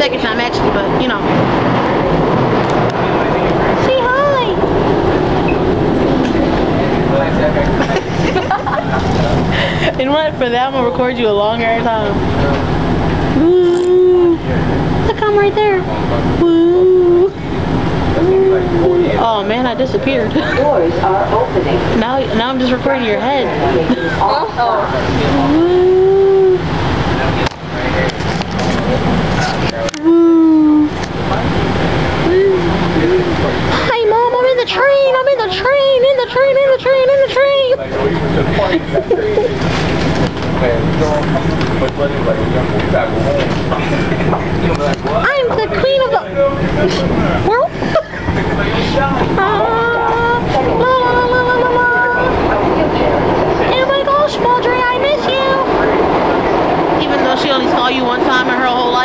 second time actually, but you know. Say hi. And what? For that, I'm gonna record you a longer time. Woo! Look, I'm right there. Woo! Oh man, I disappeared. Doors are opening. Now I'm just recording your head. Oh. Woo! Woo! Hi Mom, I'm in the train, I'm in the train, in the train, in the train, in the train. I'm the queen of the world. La la la la la la. Oh my gosh, Mildred, I miss you. Even though she only saw you one time in her whole life.